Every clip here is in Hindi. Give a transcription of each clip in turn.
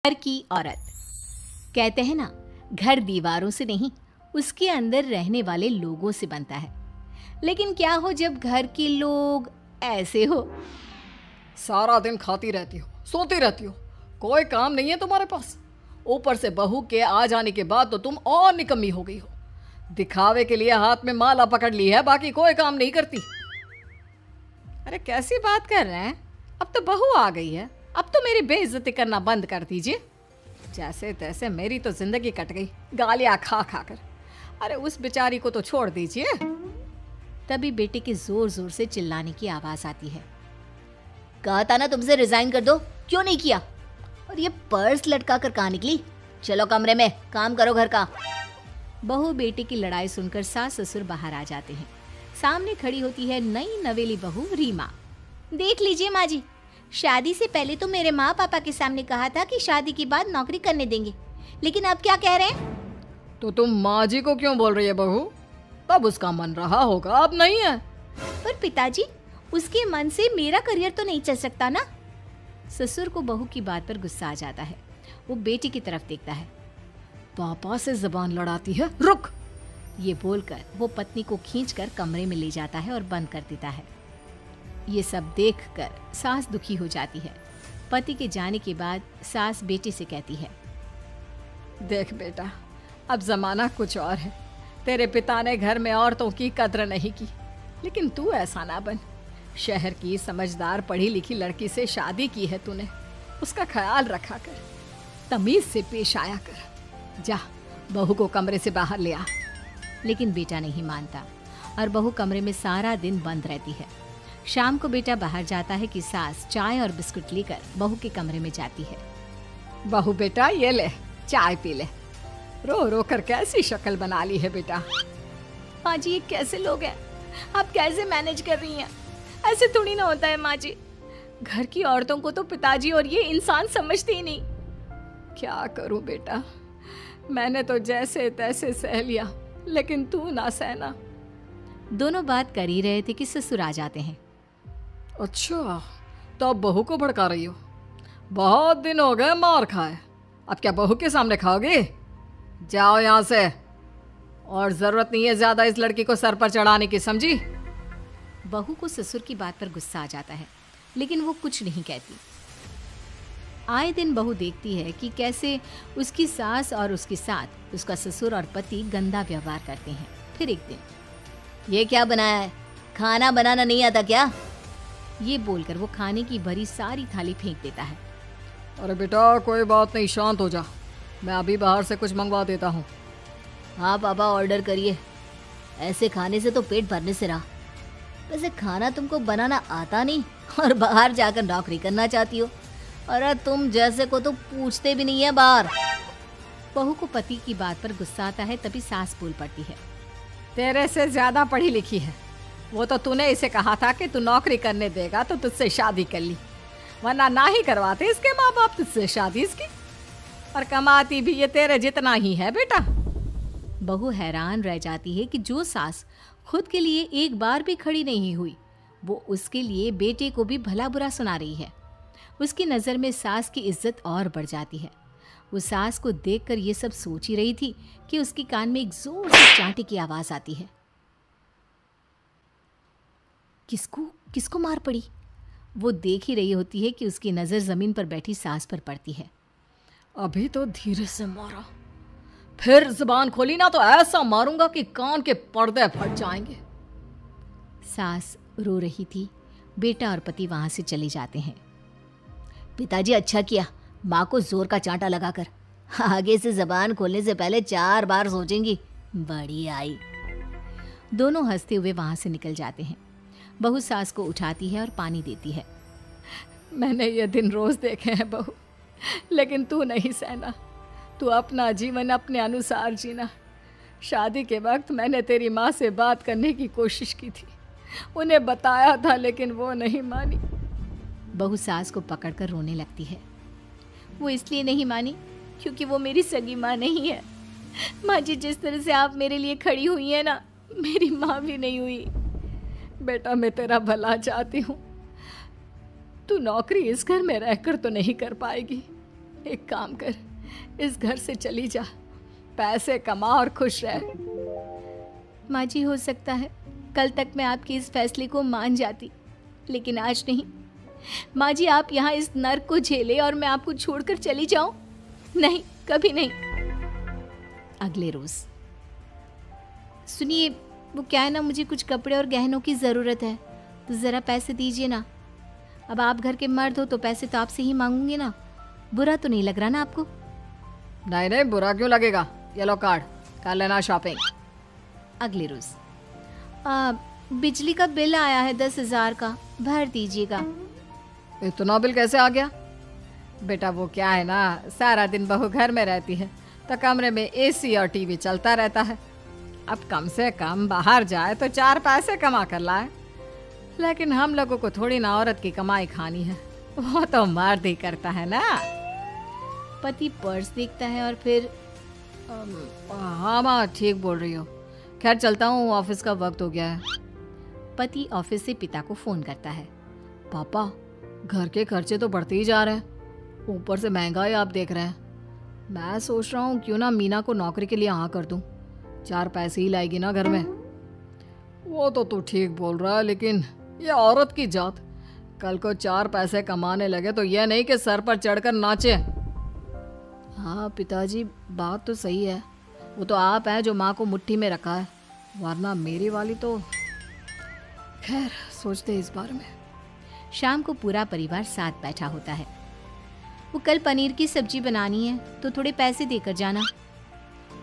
घर की औरत। कहते हैं ना, घर दीवारों से नहीं, उसके अंदर रहने वाले लोगों से बनता है। लेकिन क्या हो जब घर के लोग ऐसे हो? सारा दिन खाती रहती हो, सोती रहती हो, कोई काम नहीं है तुम्हारे पास। ऊपर से बहू के आ जाने के बाद तो तुम और निकम्मी हो गई हो। दिखावे के लिए हाथ में माला पकड़ ली है, बाकी कोई काम नहीं करती। अरे कैसी बात कर रहे हैं? अब तो बहू आ गई है, अब तो मेरी बेइज्जती करना बंद कर दीजिए। जैसे तैसे मेरी तो जिंदगी कट गई गालियां खा खा कर। अरे उस बेचारी को तो छोड़ दीजिए। तभी बेटे के जोर जोर से चिल्लाने की आवाज आती है। कहा था ना तुमसे रिजाइन कर दो, क्यों नहीं किया? और ये पर्स लटका कर कहाँ निकली? चलो कमरे में काम करो घर का। बहू बेटे की लड़ाई सुनकर सास ससुर बाहर आ जाते हैं। सामने खड़ी होती है नई नवेली बहू रीमा। देख लीजिए माँ जी, शादी से पहले तो मेरे माँ पापा के सामने कहा था कि शादी के बाद नौकरी करने देंगे, लेकिन अब क्या कह रहे हैं? तो तुम माँ जी को क्यों बोल रही है बहू? तब उसका मन रहा होगा, अब नहीं है। पर पिताजी, उसके मन से मेरा करियर तो नहीं चल सकता ना। ससुर को बहू की बात पर गुस्सा आ जाता है। वो बेटी की तरफ देखता है। पापा से जबान लड़ाती है, रुक। ये बोलकर वो पत्नी को खींचकर कमरे में ले जाता है और बंद कर देता है। ये सब देखकर सास दुखी हो जाती है। पति के जाने के बाद सास बेटी से कहती है, देख बेटा, अब जमाना कुछ और है। तेरे पिता ने घर में औरतों की कद्र नहीं की, लेकिन तू ऐसा ना बन। शहर की समझदार पढ़ी लिखी लड़की से शादी की है तूने, उसका ख्याल रखा कर, तमीज से पेश आया कर। जा, बहू को कमरे से बाहर ले आ। लेकिन बेटा नहीं मानता और बहू कमरे में सारा दिन बंद रहती है। शाम को बेटा बाहर जाता है कि सास चाय और बिस्कुट लेकर बहू के कमरे में जाती है। बहू बेटा ये ले, चाय पी ले। रो रो कर कैसी शक्ल बना ली है बेटा। माँ जी, ये कैसे लोग हैं? आप कैसे मैनेज कर रही हैं? ऐसे थोड़ी ना होता है माँ जी। घर की औरतों को तो पिताजी और ये इंसान समझते ही नहीं। क्या करूं बेटा, मैंने तो जैसे तैसे सह लिया, लेकिन तू ना सहना। दोनों बात कर ही रहे थे कि ससुर आ जाते हैं। अच्छा, तो अब बहू को भड़का रही हो? बहुत दिन हो गए मार खाए, अब क्या बहू के सामने खाओगे? जाओ यहाँ से, और जरूरत नहीं है ज्यादा इस लड़की को सर पर चढ़ाने की, समझी? बहू को ससुर की बात पर गुस्सा आ जाता है, लेकिन वो कुछ नहीं कहती। आए दिन बहू देखती है कि कैसे उसकी सास और उसके साथ उसका ससुर और पति गंदा व्यवहार करते हैं। फिर एक दिन, ये क्या बनाया है? खाना बनाना नहीं आता क्या? ये बोलकर वो खाने की भरी सारी थाली फेंक देता है। अरे बेटा कोई बात नहीं, शांत हो जा, मैं अभी बाहर से कुछ मंगवा देता हूँ। हाँ पापा, ऑर्डर करिए। ऐसे खाने से तो पेट भरने से रहा। वैसे खाना तुमको बनाना आता नहीं और बाहर जाकर नौकरी करना चाहती हो। अरे तुम जैसे को तो पूछते भी नहीं है बाहर। बहू को पति की बात पर गुस्सा आता है, तभी सास बोल पड़ती है। तेरे से ज्यादा पढ़ी लिखी है, वो तो तूने इसे कहा था कि तू नौकरी करने देगा तो तुझसे शादी कर ली, वरना ना ही करवाते इसके माँ बाप तुझसे शादी इसकी। और कमाती भी ये तेरे जितना ही है बेटा। बहू हैरान रह जाती है कि जो सास खुद के लिए एक बार भी खड़ी नहीं हुई, वो उसके लिए बेटे को भी भला बुरा सुना रही है। उसकी नज़र में सास की इज्जत और बढ़ जाती है। वो सास को देखकर ये सब सोच ही रही थी कि उसके कान में एक जोर से चांटे की आवाज आती है। किसको किसको मार पड़ी? वो देख ही रही होती है कि उसकी नज़र जमीन पर बैठी सास पर पड़ती है। अभी तो धीरे से मारा, फिर जुबान खोली ना तो ऐसा मारूंगा कि कान के पर्दे फट जाएंगे। सास रो रही थी। बेटा और पति वहां से चले जाते हैं। पिताजी अच्छा किया माँ को जोर का चांटा लगाकर। आगे से जबान खोलने से पहले 4 बार सोचेंगी। बड़ी आई। दोनों हंसते हुए वहां से निकल जाते हैं। बहू सास को उठाती है और पानी देती है। मैंने ये दिन रोज देखे हैं बहू, लेकिन तू नहीं सहना। तू अपना जीवन अपने अनुसार जीना। शादी के वक्त मैंने तेरी माँ से बात करने की कोशिश की थी, उन्हें बताया था, लेकिन वो नहीं मानी। बहू सास को पकड़कर रोने लगती है। वो इसलिए नहीं मानी क्योंकि वो मेरी सगी माँ नहीं है। माँ जी, जिस तरह से आप मेरे लिए खड़ी हुई हैं ना, मेरी माँ भी नहीं हुई। बेटा मैं तेरा भला चाहती हूँ, तू नौकरी इस घर में रहकर तो नहीं कर पाएगी, एक काम कर, इस घर से चली जा, पैसे कमा और खुश रह। माँ जी, हो सकता है कल तक मैं आपके इस फैसले को मान जाती, लेकिन आज नहीं। माँ जी, आप यहाँ इस नर्क को झेले और मैं आपको छोड़कर चली जाऊं? नहीं, कभी नहीं। अगले रोज, सुनिए, वो क्या है ना, मुझे कुछ कपड़े और गहनों की ज़रूरत है, तो ज़रा पैसे दीजिए ना। अब आप घर के मर्द हो तो पैसे तो आपसे ही मांगूंगी ना। बुरा तो नहीं लग रहा ना आपको? नहीं नहीं, बुरा क्यों लगेगा। ये लो कार्ड, कर लेना शॉपिंग। अगले रोज, बिजली का बिल आया है 10,000 का, भर दीजिएगा। इतना बिल कैसे आ गया? बेटा वो क्या है ना, सारा दिन बहू घर में रहती है तो कमरे में एसी और टीवी चलता रहता है। अब कम से कम बाहर जाए तो 4 पैसे कमा कर लाए। लेकिन हम लोगों को थोड़ी ना औरत की कमाई खानी है, वो तो मर्द ही करता है ना। पति पर्स देखता है और फिर हाँ माँ, ठीक बोल रही हो। खैर चलता हूँ, ऑफिस का वक्त हो गया है। पति ऑफिस से पिता को फोन करता है। पापा, घर के खर्चे तो बढ़ते ही जा रहे हैं, ऊपर से महंगाई आप देख रहे हैं। मैं सोच रहा हूँ क्यों ना मीना को नौकरी के लिए हाँ कर दूँ, 4 पैसे ही लाएगी ना घर में। वो तो तू ठीक बोल रहा है, लेकिन ये औरत की जात, कल को 4 पैसे कमाने लगे तो यह नहीं कि सर पर चढ़कर नाचे। हाँ पिताजी, बात तो सही है। वो तो आप हैं जो माँ को मुट्ठी में रखा है, वरना मेरी वाली तो। खैर सोचते इस बारे में। शाम को पूरा परिवार साथ बैठा होता है। वो कल पनीर की सब्जी बनानी है तो थोड़े पैसे देकर जाना।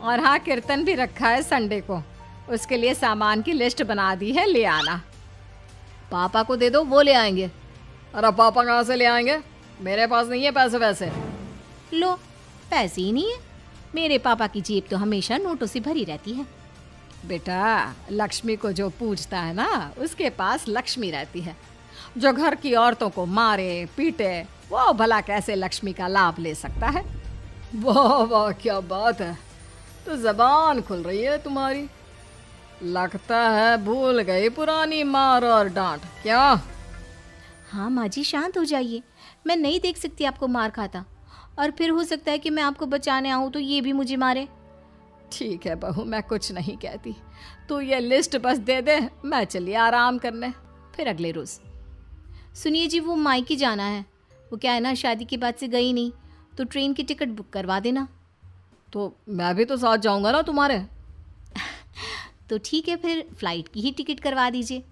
और हाँ, कीर्तन भी रखा है संडे को, उसके लिए सामान की लिस्ट बना दी है, ले आना। पापा को दे दो, वो ले आएंगे। अरे पापा कहाँ से ले आएंगे, मेरे पास नहीं है पैसे वैसे। लो, पैसे ही नहीं है? मेरे पापा की जेब तो हमेशा नोटों से भरी रहती है। बेटा, लक्ष्मी को जो पूछता है ना, उसके पास लक्ष्मी रहती है। जो घर की औरतों को मारे पीटे, वो भला कैसे लक्ष्मी का लाभ ले सकता है। वाह वाह, क्या बात है, तो जबान खुल रही है तुम्हारी। लगता है भूल गई पुरानी मार और डांट, क्या? हाँ माँ जी, शांत हो जाइए। मैं नहीं देख सकती आपको मार खाता, और फिर हो सकता है कि मैं आपको बचाने आऊँ तो ये भी मुझे मारे। ठीक है बहू, मैं कुछ नहीं कहती, तू ये लिस्ट बस दे दे, मैं चलिए आराम करने। फिर अगले रोज, सुनिए जी, वो मायके जाना है। वो क्या है ना, शादी के बाद से गई नहीं, तो ट्रेन की टिकट बुक करवा देना। तो मैं भी तो साथ जाऊंगा ना तुम्हारे। तो ठीक है, फिर फ्लाइट की ही टिकट करवा दीजिए।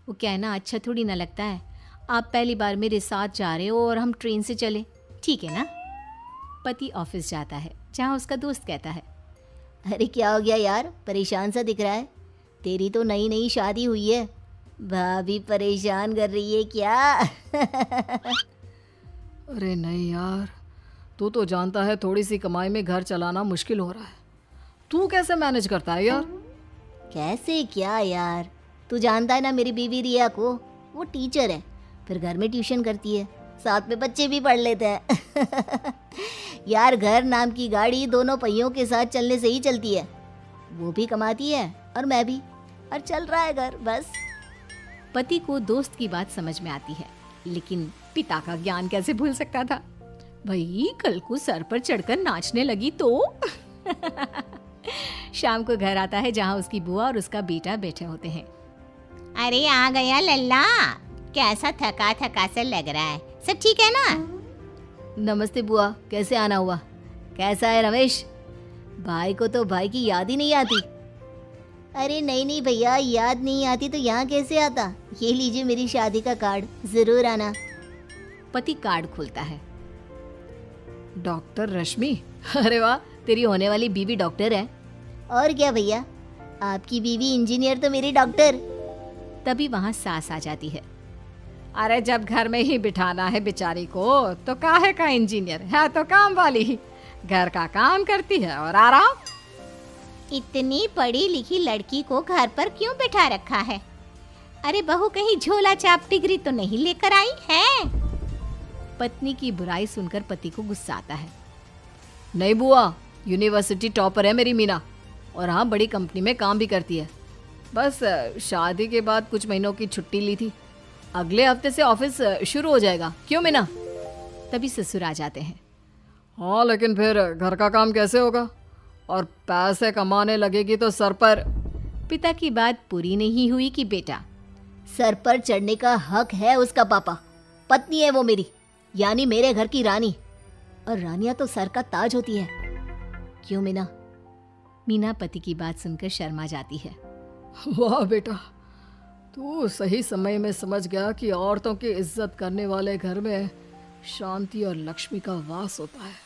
वो क्या है ना, अच्छा थोड़ी ना लगता है आप पहली बार मेरे साथ जा रहे हो और हम ट्रेन से चले, ठीक है ना? पति ऑफिस जाता है, जहाँ उसका दोस्त कहता है, अरे क्या हो गया यार, परेशान सा दिख रहा है। तेरी तो नई नई शादी हुई है, भाभी परेशान कर रही है क्या? अरे नहीं यार, तू तो जानता है थोड़ी सी कमाई में घर चलाना मुश्किल हो रहा है। तू कैसे मैनेज करता है यार? कैसे क्या यार, तू जानता है ना मेरी बीवी रिया को, वो टीचर है, फिर घर में ट्यूशन करती है, साथ में बच्चे भी पढ़ लेते हैं। यार घर नाम की गाड़ी दोनों पहियों के साथ चलने से ही चलती है। वो भी कमाती है और मैं भी, और चल रहा है घर बस। पति को दोस्त की बात समझ में आती है, लेकिन पिता का ज्ञान कैसे भूल सकता था। भाई कल को सर पर चढ़कर नाचने लगी तो। शाम को घर आता है, जहाँ उसकी बुआ और उसका बेटा बैठे होते हैं। अरे आ गया लल्ला, कैसा थका थका सा लग रहा है, सब ठीक है ना? नमस्ते बुआ, कैसे आना हुआ? कैसा है रमेश? भाई को तो भाई की याद ही नहीं आती। अरे नहीं नहीं भैया, याद नहीं आती तो यहाँ कैसे आता? ये लीजिए मेरी शादी का कार्ड, जरूर आना। पति कार्ड खोलता है। डॉक्टर रश्मि, अरे वाह, तेरी होने वाली बीवी डॉक्टर है। और क्या भैया, आपकी बीवी इंजीनियर तो मेरी डॉक्टर। तभी वहाँ सास आ जाती है। अरे जब घर में ही बिठाना है बेचारी को, तो काहे का इंजीनियर है, तो काम वाली ही, घर का काम करती है और आराम। इतनी पढ़ी लिखी लड़की को घर पर क्यों बिठा रखा है? अरे बहू कहीं झोला चाप डिग्री तो नहीं लेकर आई है? पत्नी की बुराई सुनकर पति को गुस्सा आता है। नहीं बुआ, यूनिवर्सिटी टॉपर है मेरी मीना, और हाँ बड़ी कंपनी में काम भी करती है। बस शादी के बाद कुछ महीनों की छुट्टी ली थी, अगले हफ्ते से ऑफिस शुरू हो जाएगा। क्यों मीना? तभी ससुर आ जाते हैं हाँ, लेकिन फिर घर का काम कैसे होगा? और पैसे कमाने लगेगी तो सर पर। पिता की बात पूरी नहीं हुई कि बेटा, सर पर चढ़ने का हक है उसका पापा। पत्नी है वो मेरी, यानी मेरे घर की रानी। और रानियां तो सर का ताज होती है। क्यों मीना? मीना पति की बात सुनकर शर्मा जाती है। वाह बेटा, तू सही समय में समझ गया कि औरतों की इज्जत करने वाले घर में शांति और लक्ष्मी का वास होता है।